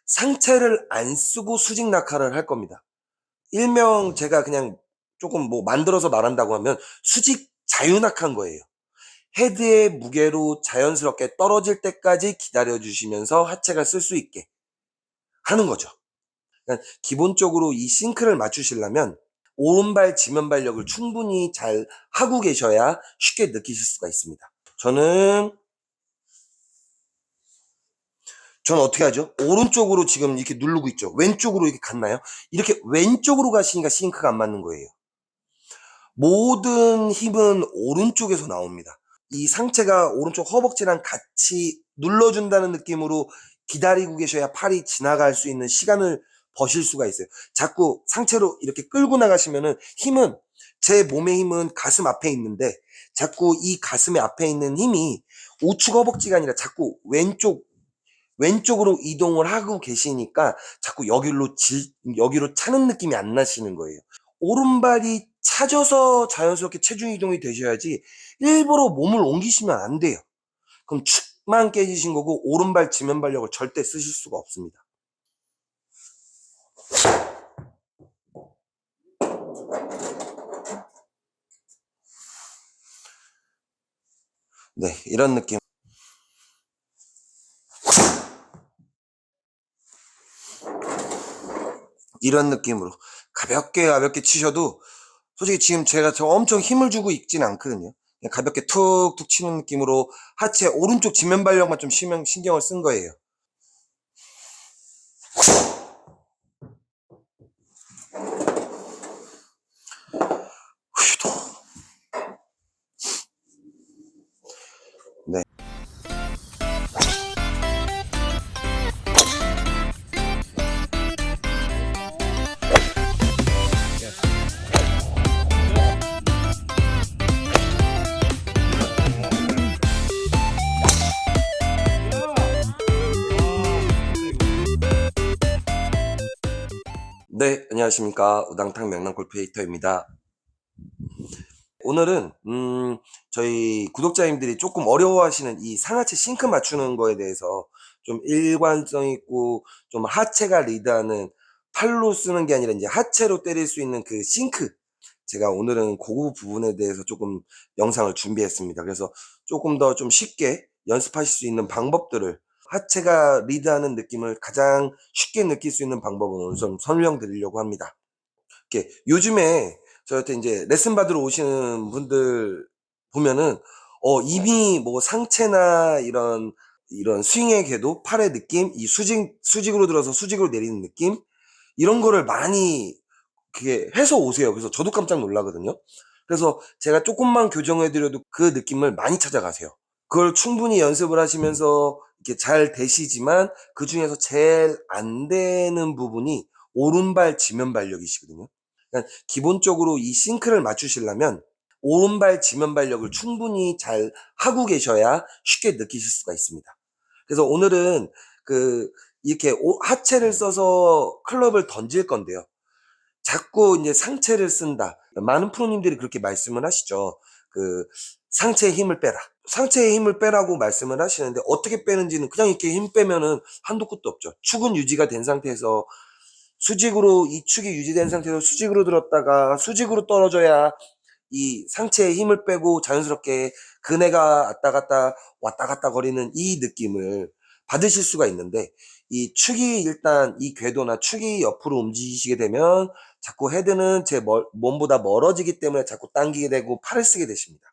상체를 안 쓰고 수직 낙하를 할 겁니다. 일명 제가 그냥 조금 뭐 만들어서 말한다고 하면 수직 자유낙하인 거예요. 헤드의 무게로 자연스럽게 떨어질 때까지 기다려 주시면서 하체가 쓸 수 있게 하는 거죠. 그러니까 기본적으로 이 싱크를 맞추시려면 오른발 지면발력을 충분히 잘 하고 계셔야 쉽게 느끼실 수가 있습니다. 저는 어떻게 하죠? 오른쪽으로 지금 이렇게 누르고 있죠. 왼쪽으로 이렇게 갔나요? 이렇게 왼쪽으로 가시니까 싱크가 안 맞는 거예요. 모든 힘은 오른쪽에서 나옵니다. 이 상체가 오른쪽 허벅지랑 같이 눌러준다는 느낌으로 기다리고 계셔야 팔이 지나갈 수 있는 시간을 버실 수가 있어요. 자꾸 상체로 이렇게 끌고 나가시면은 힘은, 제 몸의 힘은 가슴 앞에 있는데 자꾸 이 가슴의 앞에 있는 힘이 우측 허벅지가 아니라 자꾸 왼쪽으로 이동을 하고 계시니까 자꾸 여기로 차는 느낌이 안 나시는 거예요. 오른발이 차져서 자연스럽게 체중 이동이 되셔야지 일부러 몸을 옮기시면 안 돼요. 그럼 축만 깨지신 거고 오른발 지면발력을 절대 쓰실 수가 없습니다. 네, 이런 느낌. 이런 느낌으로 가볍게 치셔도, 솔직히 지금 제가 엄청 힘을 주고 있진 않거든요. 그냥 가볍게 툭툭 치는 느낌으로 하체 오른쪽 지면발력만 좀 신경을 쓴 거예요. 네. 네, 안녕하십니까. 우당탕 명랑골프 에이터입니다. 오늘은 저희 구독자님들이 조금 어려워하시는 이 상하체 싱크 맞추는 거에 대해서 좀 일관성 있고 좀 하체가 리드하는, 팔로 쓰는 게 아니라 이제 하체로 때릴 수 있는 그 싱크, 제가 오늘은 그 부분에 대해서 조금 영상을 준비했습니다. 그래서 조금 더 좀 쉽게 연습하실 수 있는 방법들을, 하체가 리드하는 느낌을 가장 쉽게 느낄 수 있는 방법을 오늘 좀 설명드리려고 합니다. 이렇게 요즘에 저한테 이제 레슨 받으러 오시는 분들 보면은 이미 뭐 상체나 이런 스윙의 궤도, 팔의 느낌, 이 수직으로 들어서 수직으로 내리는 느낌, 이런 거를 많이 그게 해서 오세요. 그래서 저도 깜짝 놀라거든요. 그래서 제가 조금만 교정해 드려도 그 느낌을 많이 찾아가세요. 그걸 충분히 연습을 하시면서 이렇게 잘 되시지만 그중에서 제일 안 되는 부분이 오른발 지면발력이시거든요. 그러니까 기본적으로 이 싱크를 맞추시려면 오른발 지면발력을 충분히 잘 하고 계셔야 쉽게 느끼실 수가 있습니다. 그래서 오늘은 그 이렇게 하체를 써서 클럽을 던질 건데요. 자꾸 이제 상체를 쓴다. 많은 프로님들이 그렇게 말씀을 하시죠. 그 상체에 힘을 빼라. 상체에 힘을 빼라고 말씀을 하시는데 어떻게 빼는지는, 그냥 이렇게 힘 빼면은 한도 끝도 없죠. 축은 유지가 된 상태에서 수직으로, 이 축이 유지된 상태에서 수직으로 들었다가 수직으로 떨어져야 이 상체에 힘을 빼고 자연스럽게 그네가 왔다 갔다 거리는 이 느낌을 받으실 수가 있는데, 이 축이 일단 이 궤도나 축이 옆으로 움직이시게 되면 자꾸 헤드는 제 몸보다 멀어지기 때문에 자꾸 당기게 되고 팔을 쓰게 되십니다.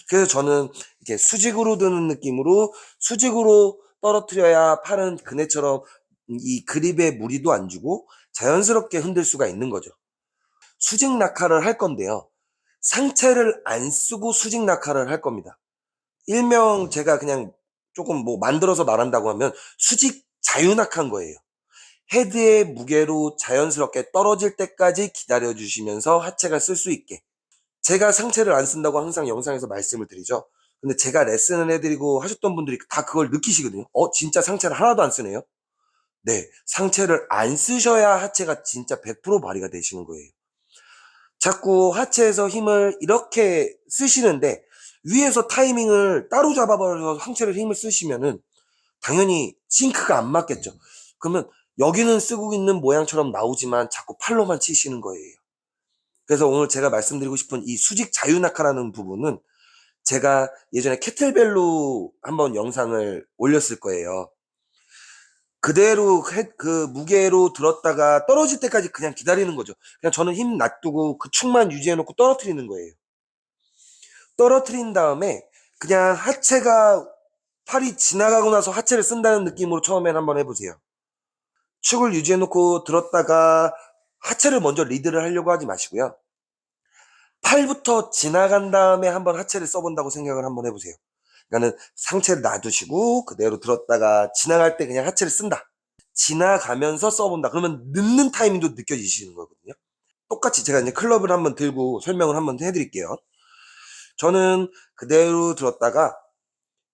그래서 저는 이렇게 수직으로 드는 느낌으로, 수직으로 떨어뜨려야 팔은 그네처럼 이 그립에 무리도 안 주고 자연스럽게 흔들 수가 있는 거죠. 수직 낙하를 할 건데요. 상체를 안 쓰고 수직 낙하를 할 겁니다. 일명 제가 그냥 조금 뭐 만들어서 말한다고 하면 수직 자유낙하인 거예요. 헤드의 무게로 자연스럽게 떨어질 때까지 기다려 주시면서 하체가 쓸 수 있게. 제가 상체를 안 쓴다고 항상 영상에서 말씀을 드리죠. 근데 제가 레슨을 해드리고 하셨던 분들이 다 그걸 느끼시거든요. 진짜 상체를 하나도 안 쓰네요. 네, 상체를 안 쓰셔야 하체가 진짜 100% 발휘가 되시는 거예요. 자꾸 하체에서 힘을 이렇게 쓰시는데 위에서 타이밍을 따로 잡아버려서 상체를 힘을 쓰시면은 당연히 싱크가 안 맞겠죠. 그러면 여기는 쓰고 있는 모양처럼 나오지만 자꾸 팔로만 치시는 거예요. 그래서 오늘 제가 말씀드리고 싶은 이 수직 자유낙하라는 부분은 제가 예전에 캐틀벨로 한번 영상을 올렸을 거예요. 그대로 그 무게로 들었다가 떨어질 때까지 그냥 기다리는 거죠. 그냥 저는 힘 놔두고 그 축만 유지해 놓고 떨어뜨리는 거예요. 떨어뜨린 다음에 그냥 하체가 팔이 지나가고 나서 하체를 쓴다는 느낌으로 처음엔 한번 해보세요. 축을 유지해 놓고 들었다가 하체를 먼저 리드를 하려고 하지 마시고요. 팔부터 지나간 다음에 한번 하체를 써본다고 생각을 한번 해보세요. 그러니까는 상체를 놔두시고 그대로 들었다가 지나갈 때 그냥 하체를 쓴다. 지나가면서 써본다. 그러면 늦는 타이밍도 느껴지시는 거거든요. 똑같이 제가 이제 클럽을 한번 들고 설명을 한번 해드릴게요. 저는 그대로 들었다가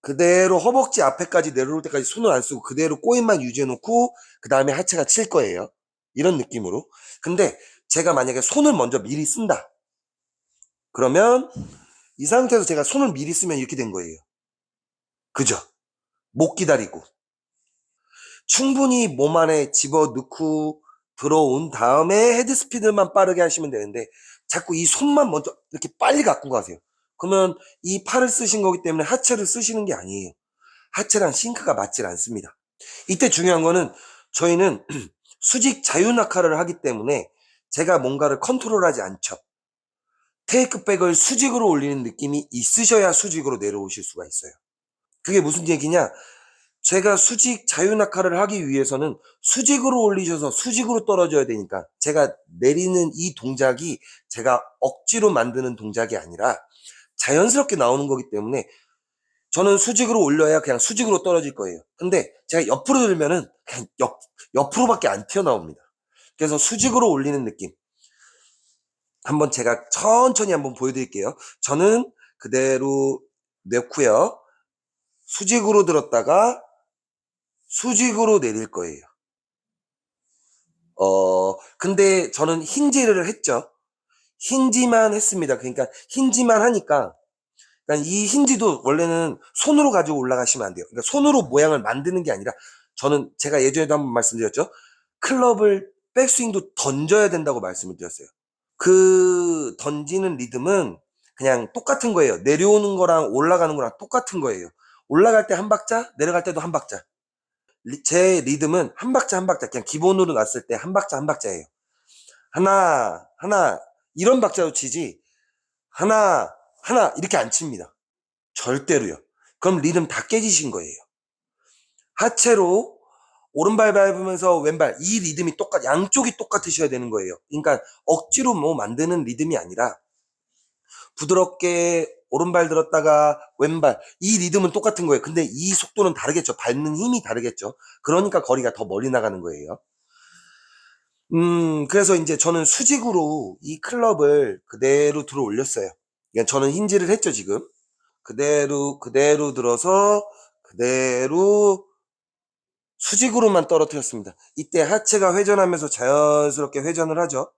그대로 허벅지 앞에까지 내려올 때까지 손을 안 쓰고 그대로 꼬임만 유지해 놓고 그 다음에 하체가 칠 거예요. 이런 느낌으로. 근데 제가 만약에 손을 먼저 미리 쓴다. 그러면 이 상태에서 제가 손을 미리 쓰면 이렇게 된 거예요. 그죠? 못 기다리고. 충분히 몸 안에 집어넣고 들어온 다음에 헤드 스피드만 빠르게 하시면 되는데 자꾸 이 손만 먼저 이렇게 빨리 갖고 가세요. 그러면 이 팔을 쓰신 거기 때문에 하체를 쓰시는 게 아니에요. 하체랑 싱크가 맞질 않습니다. 이때 중요한 거는 저희는 수직 자유낙하를 하기 때문에 제가 뭔가를 컨트롤하지 않죠. 테이크백을 수직으로 올리는 느낌이 있으셔야 수직으로 내려오실 수가 있어요. 그게 무슨 얘기냐? 제가 수직 자유낙하를 하기 위해서는 수직으로 올리셔서 수직으로 떨어져야 되니까 제가 내리는 이 동작이 제가 억지로 만드는 동작이 아니라 자연스럽게 나오는 거기 때문에 저는 수직으로 올려야 그냥 수직으로 떨어질 거예요. 근데 제가 옆으로 들면은 그냥 옆으로밖에 안 튀어나옵니다. 그래서 수직으로 올리는 느낌. 한번 제가 천천히 한번 보여드릴게요. 저는 그대로 넣고요. 수직으로 들었다가 수직으로 내릴 거예요. 근데 저는 힌지를 했죠. 힌지만 했습니다. 그러니까 힌지만 하니까 그러니까 이 힌지도 원래는 손으로 가지고 올라가시면 안 돼요. 그러니까 손으로 모양을 만드는 게 아니라 저는 제가 예전에도 한번 말씀드렸죠. 클럽을 백스윙도 던져야 된다고 말씀을 드렸어요. 그 던지는 리듬은 그냥 똑같은 거예요. 내려오는 거랑 올라가는 거랑 똑같은 거예요. 올라갈 때 한 박자, 내려갈 때도 한 박자. 제 리듬은 한 박자 한 박자, 그냥 기본으로 놨을 때 한 박자 한 박자예요. 하나, 하나, 이런 박자로 치지, 하나, 하나, 이렇게 안 칩니다. 절대로요. 그럼 리듬 다 깨지신 거예요. 하체로 오른발 밟으면서 왼발, 이 리듬이 양쪽이 똑같으셔야 되는 거예요. 그러니까 억지로 뭐 만드는 리듬이 아니라 부드럽게 오른발 들었다가 왼발, 이 리듬은 똑같은 거예요. 근데 이 속도는 다르겠죠. 밟는 힘이 다르겠죠. 그러니까 거리가 더 멀리 나가는 거예요. 그래서 이제 저는 수직으로 이 클럽을 그대로 들어 올렸어요. 그러니까 저는 힌지를 했죠, 지금. 그대로 들어서 그대로 수직으로만 떨어뜨렸습니다. 이때 하체가 회전하면서 자연스럽게 회전을 하죠.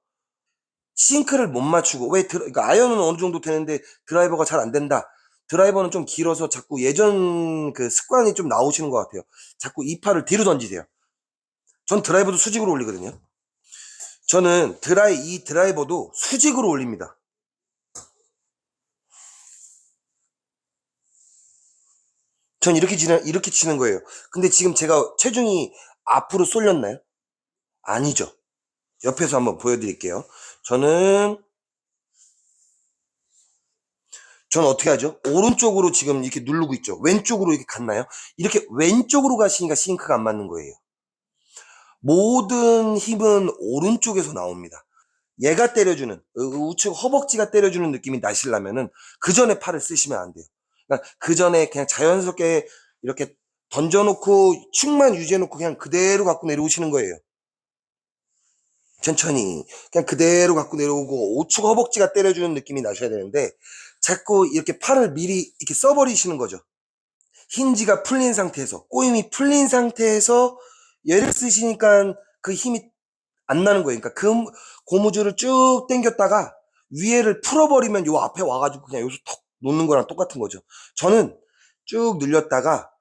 싱크를 못 맞추고 그러니까 아이언은 어느 정도 되는데 드라이버가 잘 안 된다. 드라이버는 좀 길어서 자꾸 예전 그 습관이 좀 나오시는 것 같아요. 자꾸 이 팔을 뒤로 던지세요. 전 드라이버도 수직으로 올리거든요. 저는 이 드라이버도 수직으로 올립니다. 전 이렇게 치는 거예요. 근데 지금 제가 체중이 앞으로 쏠렸나요? 아니죠. 옆에서 한번 보여드릴게요. 저는 어떻게 하죠? 오른쪽으로 지금 이렇게 누르고 있죠. 왼쪽으로 이렇게 갔나요? 이렇게 왼쪽으로 가시니까 싱크가 안 맞는 거예요. 모든 힘은 오른쪽에서 나옵니다. 얘가 때려주는 우측 허벅지가 때려주는 느낌이 나시려면은 그 전에 팔을 쓰시면 안 돼요. 그러니까 그 전에 그냥 자연스럽게 이렇게 던져놓고 축만 유지해놓고 그냥 그대로 갖고 내려오시는 거예요. 천천히 그냥 그대로 갖고 내려오고 우측 허벅지가 때려주는 느낌이 나셔야 되는데 자꾸 이렇게 팔을 미리 이렇게 써버리시는 거죠. 힌지가 풀린 상태에서 꼬임이 풀린 상태에서 얘를 쓰시니까 그 힘이 안 나는 거예요. 그러니까 그 고무줄을 쭉 당겼다가 위에를 풀어버리면 요 앞에 와가지고 그냥 여기서 턱 놓는 거랑 똑같은 거죠. 저는 쭉 늘렸다가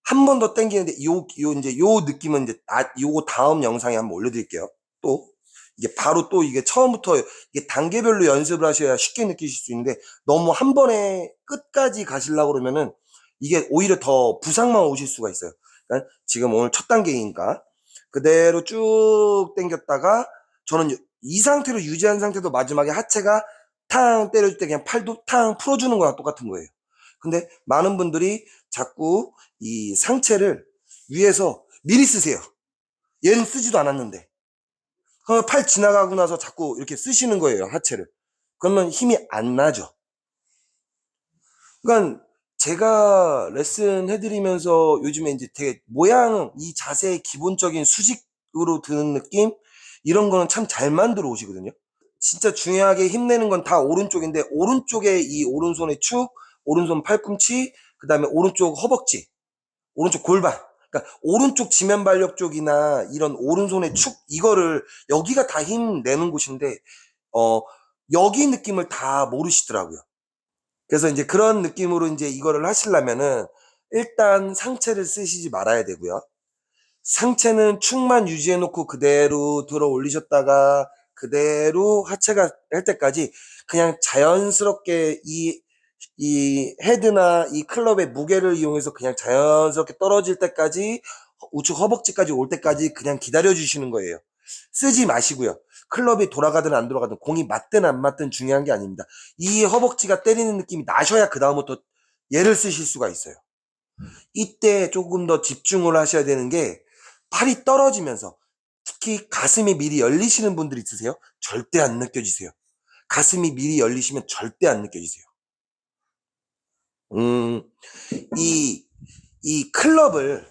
한 번 더 당기는데 요 느낌은 이제 요거 다음 영상에 한번 올려드릴게요. 또 이게 바로 또 이게 처음부터 이게 단계별로 연습을 하셔야 쉽게 느끼실 수 있는데 너무 한 번에 끝까지 가시려고 그러면은 이게 오히려 더 부상만 오실 수가 있어요. 그러니까 지금 오늘 첫 단계니까 그대로 쭉 당겼다가 저는 이 상태로 유지한 상태도 마지막에 하체가 탕 때려줄 때 그냥 팔도 탕 풀어주는 거랑 똑같은 거예요. 근데 많은 분들이 자꾸 이 상체를 위에서 미리 쓰세요. 얘는 쓰지도 않았는데. 그러면 팔 지나가고 나서 자꾸 이렇게 쓰시는 거예요, 하체를. 그러면 힘이 안 나죠. 그러니까 제가 레슨 해드리면서 요즘에 이제 되게 모양, 이 자세의 기본적인 수직으로 드는 느낌? 이런 거는 참 잘 만들어 오시거든요. 진짜 중요하게 힘내는 건 다 오른쪽인데, 오른쪽에 이 오른손의 축, 오른손 팔꿈치, 그 다음에 오른쪽 허벅지, 오른쪽 골반. 그러니까 오른쪽 지면 발력 쪽이나 이런 오른손의 축 이거를 여기가 다 힘 내는 곳인데 어 여기 느낌을 다 모르시더라고요. 그래서 이제 그런 느낌으로 이제 이거를 하시려면은 일단 상체를 쓰시지 말아야 되고요. 상체는 축만 유지해 놓고 그대로 들어 올리셨다가 그대로 하체가 할 때까지 그냥 자연스럽게 이 헤드나 이 클럽의 무게를 이용해서 그냥 자연스럽게 떨어질 때까지 우측 허벅지까지 올 때까지 그냥 기다려 주시는 거예요. 쓰지 마시고요. 클럽이 돌아가든 안 돌아가든 공이 맞든 안 맞든 중요한 게 아닙니다. 이 허벅지가 때리는 느낌이 나셔야 그 다음부터 얘를 쓰실 수가 있어요. 이때 조금 더 집중을 하셔야 되는 게 팔이 떨어지면서 특히 가슴이 미리 열리시는 분들 있으세요? 절대 안 느껴지세요. 가슴이 미리 열리시면 절대 안 느껴지세요. 음, 이, 이 클럽을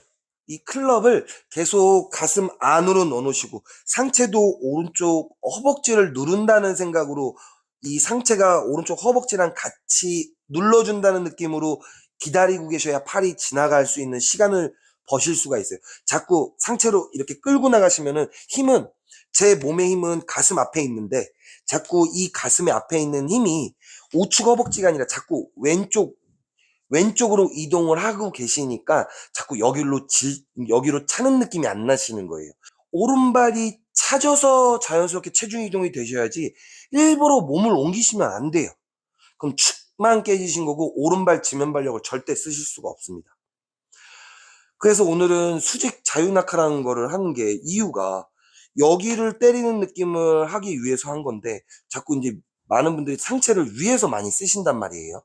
계속 가슴 안으로 넣어 놓으시고, 상체도 오른쪽 허벅지를 누른다는 생각으로, 이 상체가 오른쪽 허벅지랑 같이 눌러준다는 느낌으로 기다리고 계셔야 팔이 지나갈 수 있는 시간을 버실 수가 있어요. 자꾸 상체로 이렇게 끌고 나가시면은 제 몸의 힘은 가슴 앞에 있는데, 자꾸 이 가슴의 앞에 있는 힘이 우측 허벅지가 아니라 자꾸 왼쪽으로 이동을 하고 계시니까 자꾸 여기로 차는 느낌이 안 나시는 거예요. 오른발이 차져서 자연스럽게 체중 이동이 되셔야지 일부러 몸을 옮기시면 안 돼요. 그럼 축만 깨지신 거고 오른발 지면발력을 절대 쓰실 수가 없습니다. 그래서 오늘은 수직 자유낙하라는 거를 하는 게 이유가 여기를 때리는 느낌을 하기 위해서 한 건데 자꾸 이제 많은 분들이 상체를 위에서 많이 쓰신단 말이에요.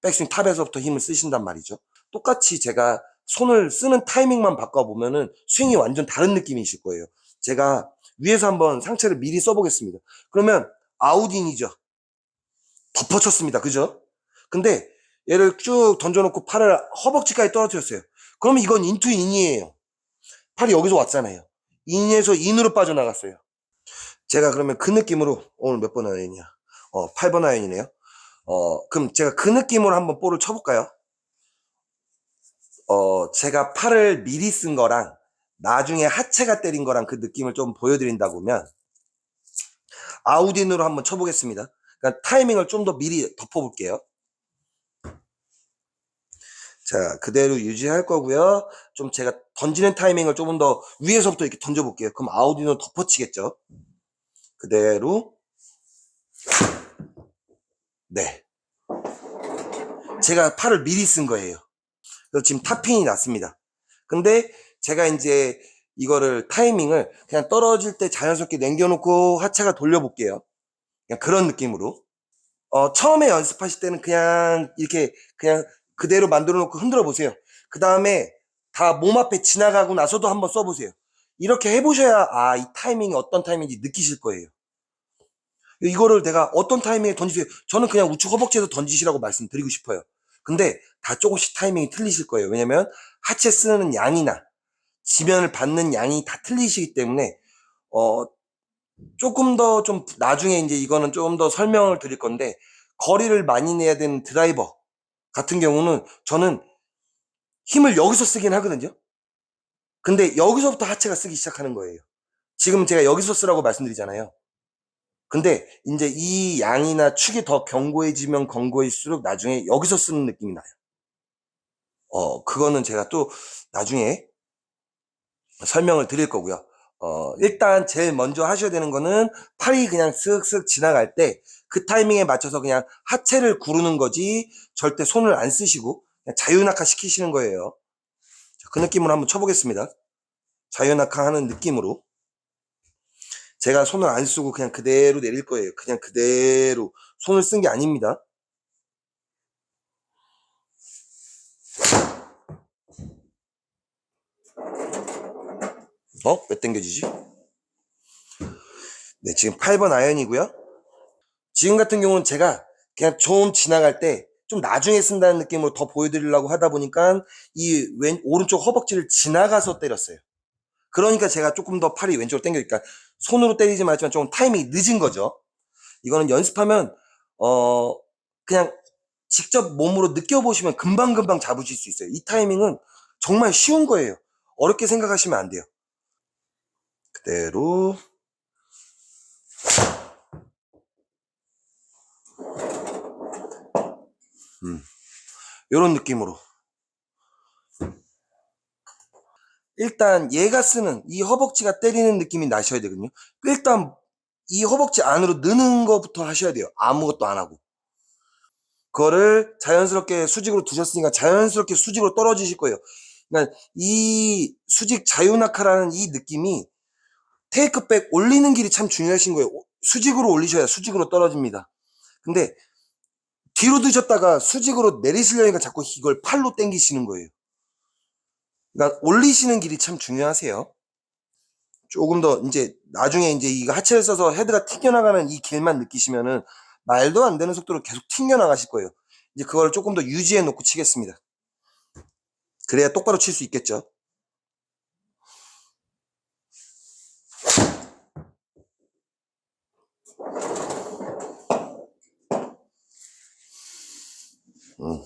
백스윙 탑에서부터 힘을 쓰신단 말이죠. 똑같이 제가 손을 쓰는 타이밍만 바꿔보면은 스윙이 완전 다른 느낌이실 거예요. 제가 위에서 한번 상체를 미리 써보겠습니다. 그러면 아웃인이죠. 덮어쳤습니다. 그죠? 근데 얘를 쭉 던져놓고 팔을 허벅지까지 떨어뜨렸어요. 그러면 이건 인투인이에요. 팔이 여기서 왔잖아요. 인에서 인으로 빠져나갔어요. 제가 그러면 그 느낌으로 오늘 몇 번 아이언이야? 8번 아이언이네요. 그럼 제가 그 느낌으로 한번 볼을 쳐볼까요? 제가 팔을 미리 쓴 거랑 나중에 하체가 때린 거랑 그 느낌을 좀 보여드린다고면 아웃인으로 한번 쳐보겠습니다. 그러니까 타이밍을 좀 더 미리 덮어볼게요. 자, 그대로 유지할 거고요. 좀 제가 던지는 타이밍을 조금 더 위에서부터 이렇게 던져볼게요. 그럼 아웃인으로 덮어치겠죠. 그대로. 네. 제가 팔을 미리 쓴 거예요. 그래서 지금 탑핀이 났습니다. 근데 제가 이제 이거를 타이밍을 그냥 떨어질 때 자연스럽게 남겨놓고 하체가 돌려볼게요. 그냥 그런 느낌으로. 처음에 연습하실 때는 그냥 이렇게 그냥 그대로 만들어 놓고 흔들어 보세요. 그 다음에 다 몸 앞에 지나가고 나서도 한번 써보세요. 이렇게 해보셔야 이 타이밍이 어떤 타이밍인지 느끼실 거예요. 이거를 내가 어떤 타이밍에 던지세요. 저는 그냥 우측 허벅지에서 던지시라고 말씀드리고 싶어요. 근데 다 조금씩 타이밍이 틀리실 거예요. 왜냐면 하체 쓰는 양이나 지면을 받는 양이 다 틀리시기 때문에 어, 조금 더 좀 나중에 이제 이거는 좀 더 설명을 드릴 건데 거리를 많이 내야 되는 드라이버 같은 경우는 저는 힘을 여기서 쓰긴 하거든요. 근데 여기서부터 하체가 쓰기 시작하는 거예요. 지금 제가 여기서 쓰라고 말씀드리잖아요. 근데 이제 이 양이나 축이 더 견고해지면 견고해질수록 나중에 여기서 쓰는 느낌이 나요. 그거는 제가 또 나중에 설명을 드릴 거고요. 일단 제일 먼저 하셔야 되는 거는 팔이 그냥 쓱쓱 지나갈 때 그 타이밍에 맞춰서 그냥 하체를 구르는 거지 절대 손을 안 쓰시고 그냥 자유낙하 시키시는 거예요. 자, 그 느낌으로 한번 쳐보겠습니다. 자유낙하 하는 느낌으로 제가 손을 안 쓰고 그냥 그대로 내릴 거예요. 그냥 그대로 손을 쓴 게 아닙니다. 왜 당겨지지? 네, 지금 8번 아이언이고요. 지금 같은 경우는 제가 그냥 좀 지나갈 때 좀 나중에 쓴다는 느낌으로 더 보여드리려고 하다 보니까 이 오른쪽 허벅지를 지나가서 때렸어요. 그러니까 제가 조금 더 팔이 왼쪽으로 당겨니까 손으로 때리지 말지만 좀 타이밍이 늦은 거죠. 이거는 연습하면 그냥 직접 몸으로 느껴보시면 금방금방 잡으실 수 있어요. 이 타이밍은 정말 쉬운 거예요. 어렵게 생각하시면 안 돼요. 그대로 이런 느낌으로 일단 얘가 쓰는 이 허벅지가 때리는 느낌이 나셔야 되거든요. 일단 이 허벅지 안으로 넣는 것부터 하셔야 돼요. 아무것도 안 하고. 그거를 자연스럽게 수직으로 두셨으니까 자연스럽게 수직으로 떨어지실 거예요. 그러니까 이 수직 자유낙하라는 이 느낌이 테이크백 올리는 길이 참 중요하신 거예요. 수직으로 올리셔야 수직으로 떨어집니다. 근데 뒤로 드셨다가 수직으로 내리시려니까 자꾸 이걸 팔로 당기시는 거예요. 그러니까 올리시는 길이 참 중요하세요. 조금 더 이제 나중에 이제 이거 하체를 써서 헤드가 튕겨나가는 이 길만 느끼시면은 말도 안 되는 속도로 계속 튕겨나가실 거예요. 이제 그걸 조금 더 유지해 놓고 치겠습니다. 그래야 똑바로 칠 수 있겠죠. 음.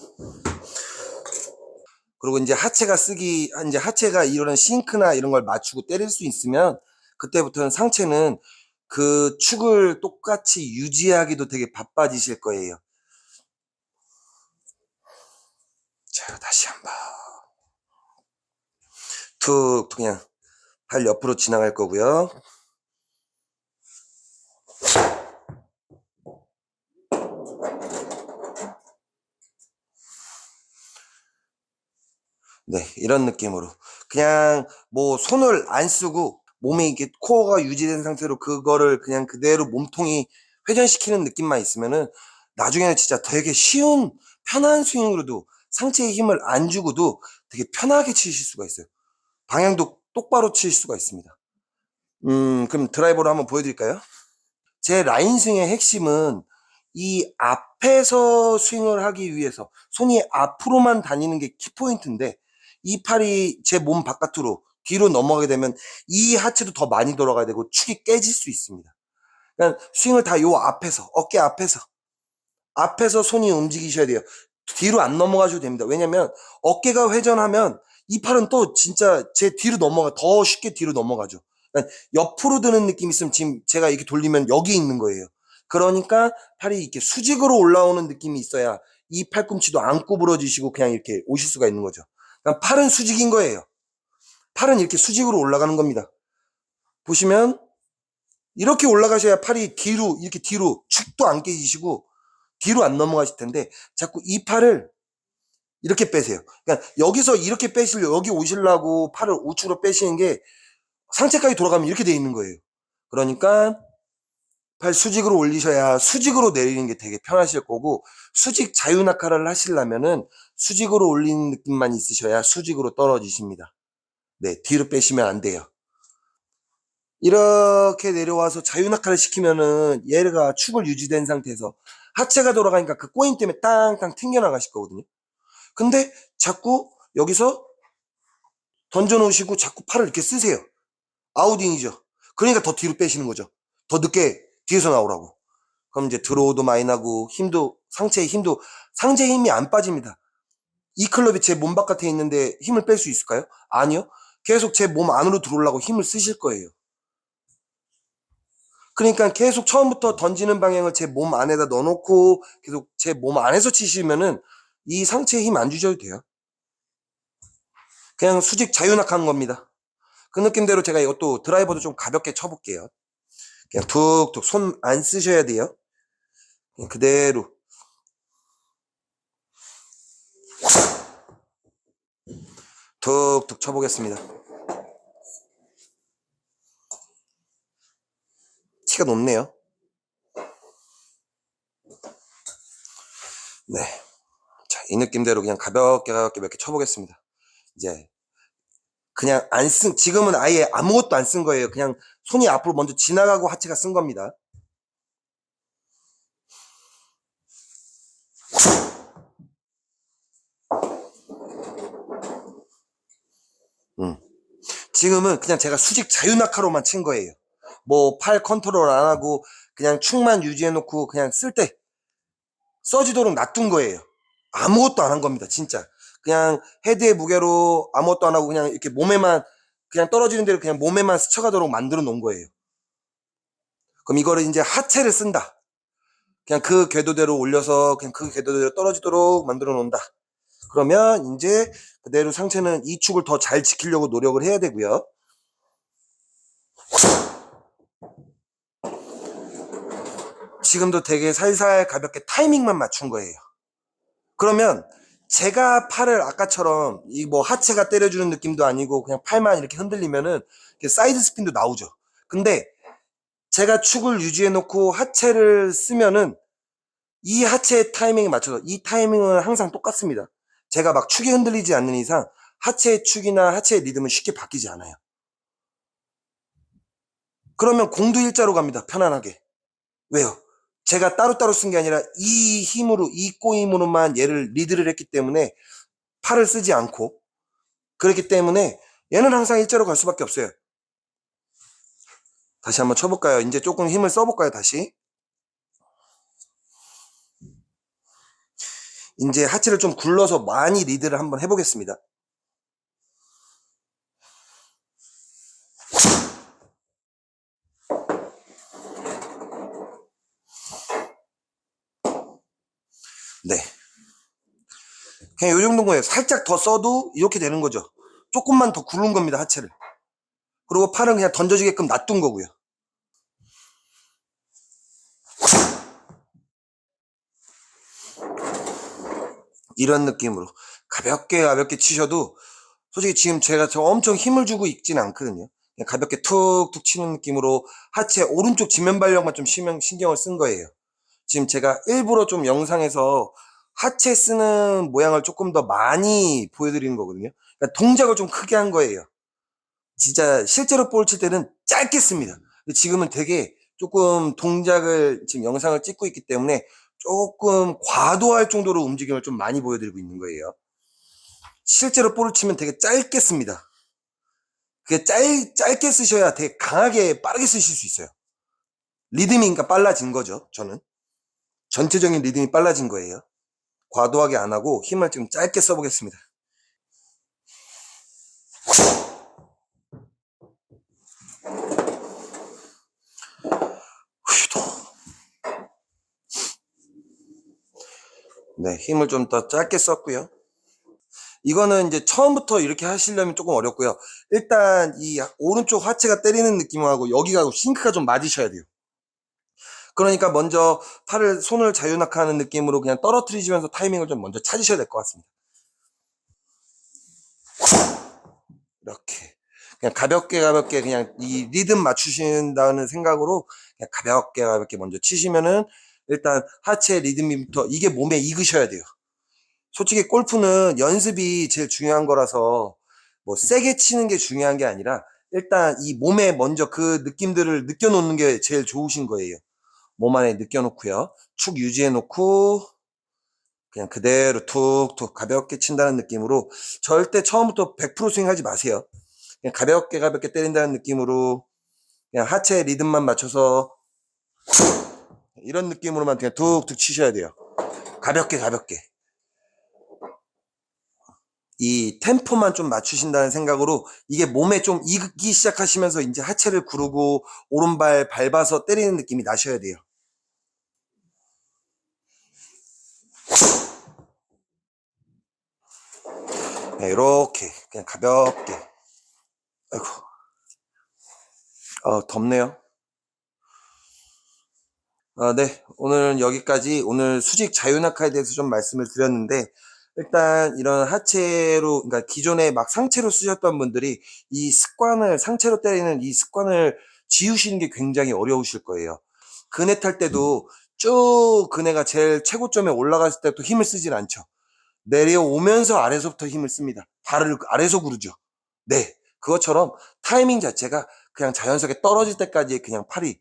그리고 이제 하체가 이런 싱크나 이런 걸 맞추고 때릴 수 있으면 그때부터는 상체는 그 축을 똑같이 유지하기도 되게 바빠지실 거예요. 자, 다시 한번 툭 그냥 발 옆으로 지나갈 거고요. 네, 이런 느낌으로 그냥 뭐 손을 안 쓰고 몸에 이렇게 코어가 유지된 상태로 그거를 그냥 그대로 몸통이 회전시키는 느낌만 있으면은 나중에는 진짜 되게 쉬운 편한 스윙으로도 상체에 힘을 안 주고도 되게 편하게 치실 수가 있어요. 방향도 똑바로 칠 수가 있습니다. 그럼 드라이버로 한번 보여드릴까요? 제 라인 스윙의 핵심은 이 앞에서 스윙을 하기 위해서 손이 앞으로만 다니는 게 키포인트인데 이 팔이 제 몸 바깥으로 뒤로 넘어가게 되면 이 하체도 더 많이 돌아가야 되고 축이 깨질 수 있습니다. 그러니까 스윙을 다 요 앞에서 어깨 앞에서 손이 움직이셔야 돼요. 뒤로 안 넘어가셔도 됩니다. 왜냐면 어깨가 회전하면 이 팔은 또 진짜 제 뒤로 더 쉽게 뒤로 넘어가죠. 그러니까 옆으로 드는 느낌이 있으면 지금 제가 이렇게 돌리면 여기 있는 거예요. 그러니까 팔이 이렇게 수직으로 올라오는 느낌이 있어야 이 팔꿈치도 안 구부러지시고 그냥 이렇게 오실 수가 있는 거죠. 그러니까 팔은 수직인 거예요. 팔은 이렇게 수직으로 올라가는 겁니다. 보시면 이렇게 올라가셔야 팔이 이렇게 뒤로 축도 안 깨지시고 뒤로 안 넘어가실 텐데 자꾸 이 팔을 이렇게 빼세요. 그러니까 여기서 이렇게 여기 오시려고 팔을 우측으로 빼시는 게 상체까지 돌아가면 이렇게 돼 있는 거예요. 그러니까 팔 수직으로 올리셔야 수직으로 내리는 게 되게 편하실 거고 수직 자유낙하를 하시려면은 수직으로 올리는 느낌만 있으셔야 수직으로 떨어지십니다. 네, 뒤로 빼시면 안 돼요. 이렇게 내려와서 자유낙하를 시키면은 얘가 축을 유지된 상태에서 하체가 돌아가니까 그 꼬임 때문에 땅땅 튕겨나가실 거거든요. 근데 자꾸 여기서 던져놓으시고 자꾸 팔을 이렇게 쓰세요. 아웃인이죠. 그러니까 더 뒤로 빼시는 거죠. 더 늦게 뒤에서 나오라고. 그럼 이제 드로우도 많이 나고 상체에 힘이 안 빠집니다. 이 클럽이 제 몸 바깥에 있는데 힘을 뺄 수 있을까요? 아니요. 계속 제 몸 안으로 들어오려고 힘을 쓰실 거예요. 그러니까 계속 처음부터 던지는 방향을 제 몸 안에다 넣어놓고 계속 제 몸 안에서 치시면은 이 상체에 힘 안 주셔도 돼요. 그냥 수직 자유낙하는 겁니다. 그 느낌대로 제가 이것도 드라이버도 좀 가볍게 쳐볼게요. 그냥 툭툭 손 안 쓰셔야 돼요. 그냥 그대로 툭툭 쳐보겠습니다. 키가 높네요. 네. 자, 이 느낌대로 그냥 가볍게 가볍게 몇 개 쳐보겠습니다. 이제 그냥 지금은 아예 아무것도 안 쓴 거예요. 그냥 손이 앞으로 먼저 지나가고 하체가 쓴 겁니다. 지금은 그냥 제가 수직 자유낙하로만 친 거예요. 뭐 팔 컨트롤 안 하고 그냥 축만 유지해 놓고 그냥 쓸 때 써지도록 놔둔 거예요. 아무것도 안 한 겁니다. 진짜. 그냥 헤드의 무게로 아무것도 안 하고 그냥 이렇게 몸에만 그냥 떨어지는 대로 그냥 몸에만 스쳐가도록 만들어 놓은 거예요. 그럼 이거를 이제 하체를 쓴다. 그냥 그 궤도대로 올려서 그냥 그 궤도대로 떨어지도록 만들어 놓는다. 그러면 이제 그대로 상체는 이 축을 더 잘 지키려고 노력을 해야 되고요. 지금도 되게 살살 가볍게 타이밍만 맞춘 거예요. 그러면 제가 팔을 아까처럼 이 뭐 하체가 때려주는 느낌도 아니고 그냥 팔만 이렇게 흔들리면은 사이드 스핀도 나오죠. 근데 제가 축을 유지해 놓고 하체를 쓰면은 이 하체의 타이밍에 맞춰서 이 타이밍은 항상 똑같습니다. 제가 막 축이 흔들리지 않는 이상 하체의 축이나 하체의 리듬은 쉽게 바뀌지 않아요. 그러면 공도 일자로 갑니다. 편안하게. 왜요? 제가 따로따로 쓴 게 아니라 이 힘으로, 이 꼬임으로만 얘를 리드를 했기 때문에 팔을 쓰지 않고 그렇기 때문에 얘는 항상 일자로 갈 수밖에 없어요. 다시 한번 쳐볼까요? 이제 조금 힘을 써볼까요? 다시. 이제 하체를 좀 굴러서 많이 리드를 한번 해보겠습니다. 네. 그냥 이 정도인 거예요. 살짝 더 써도 이렇게 되는 거죠. 조금만 더 굴른 겁니다, 하체를. 그리고 팔은 그냥 던져지게끔 놔둔 거고요. 이런 느낌으로 가볍게 가볍게 치셔도 솔직히 지금 제가 저 엄청 힘을 주고 있진 않거든요. 그냥 가볍게 툭툭 치는 느낌으로 하체 오른쪽 지면 발력만 좀 신경을 쓴 거예요. 지금 제가 일부러 좀 영상에서 하체 쓰는 모양을 조금 더 많이 보여드리는 거거든요. 그러니까 동작을 좀 크게 한 거예요. 진짜 실제로 볼 칠 때는 짧게 씁니다. 근데 지금은 되게 조금 동작을 지금 영상을 찍고 있기 때문에 조금 과도할 정도로 움직임을 좀 많이 보여드리고 있는 거예요. 실제로 볼을 치면 되게 짧게 씁니다. 그게 짧게 쓰셔야 되게 강하게 빠르게 쓰실 수 있어요. 리듬이 그러니까 빨라진 거죠. 저는 전체적인 리듬이 빨라진 거예요. 과도하게 안 하고 힘을 좀 짧게 써보겠습니다. 네, 힘을 좀 더 짧게 썼고요. 이거는 이제 처음부터 이렇게 하시려면 조금 어렵고요. 일단 이 오른쪽 하체가 때리는 느낌하고 여기가 싱크가 좀 맞으셔야 돼요. 그러니까 먼저 손을 자유낙하하는 느낌으로 그냥 떨어뜨리시면서 타이밍을 좀 먼저 찾으셔야 될 것 같습니다. 이렇게 그냥 가볍게 가볍게 그냥 이 리듬 맞추신다는 생각으로 그냥 가볍게 가볍게 먼저 치시면은 일단 하체 리듬부터 이게 몸에 익으셔야 돼요. 솔직히 골프는 연습이 제일 중요한 거라서 뭐 세게 치는 게 중요한 게 아니라 일단 이 몸에 먼저 그 느낌들을 느껴놓는 게 제일 좋으신 거예요. 몸 안에 느껴놓고요. 축 유지해 놓고 그냥 그대로 툭툭 가볍게 친다는 느낌으로 절대 처음부터 100% 스윙하지 마세요. 그냥 가볍게 가볍게 때린다는 느낌으로 그냥 하체 리듬만 맞춰서 이런 느낌으로만 그냥 툭툭 치셔야 돼요. 가볍게 가볍게. 이 템포만 좀 맞추신다는 생각으로 이게 몸에 좀 익기 시작하시면서 이제 하체를 구르고 오른발 밟아서 때리는 느낌이 나셔야 돼요. 네, 이렇게 그냥 가볍게. 아이고, 덥네요. 네. 오늘은 여기까지 오늘 수직 자유낙하에 대해서 좀 말씀을 드렸는데, 일단 이런 하체로, 그러니까 기존에 막 상체로 쓰셨던 분들이 이 습관을, 상체로 때리는 이 습관을 지우시는 게 굉장히 어려우실 거예요. 그네 탈 때도 쭉 그네가 제일 최고점에 올라갔을 때부터 힘을 쓰진 않죠. 내려오면서 아래서부터 힘을 씁니다. 발을 아래서 구르죠. 네. 그것처럼 타이밍 자체가 그냥 자연스럽게 떨어질 때까지 그냥 팔이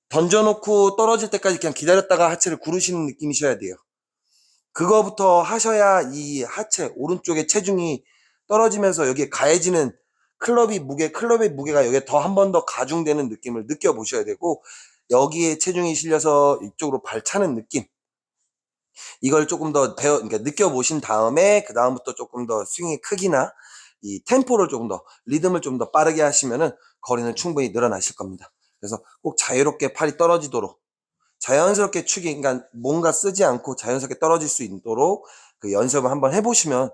던져놓고 떨어질 때까지 그냥 기다렸다가 하체를 구르시는 느낌이셔야 돼요. 그거부터 하셔야 이 하체 오른쪽에 체중이 떨어지면서 여기에 가해지는 클럽의 무게가 여기에 더 한 번 더 가중되는 느낌을 느껴보셔야 되고, 여기에 체중이 실려서 이쪽으로 발차는 느낌, 이걸 조금 더 그러니까 느껴보신 다음에 그 다음부터 조금 더 스윙의 크기나 이 템포를 조금 더, 리듬을 좀 더 빠르게 하시면은 거리는 충분히 늘어나실 겁니다. 그래서 꼭 자유롭게 팔이 떨어지도록, 자연스럽게 축이, 그러니까 뭔가 쓰지 않고 자연스럽게 떨어질 수 있도록 그 연습을 한번 해보시면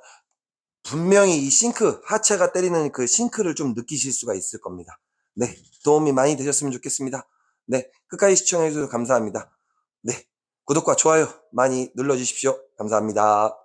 분명히 이 싱크, 하체가 때리는 그 싱크를 좀 느끼실 수가 있을 겁니다. 네, 도움이 많이 되셨으면 좋겠습니다. 네, 끝까지 시청해 주셔서 감사합니다. 네, 구독과 좋아요 많이 눌러주십시오. 감사합니다.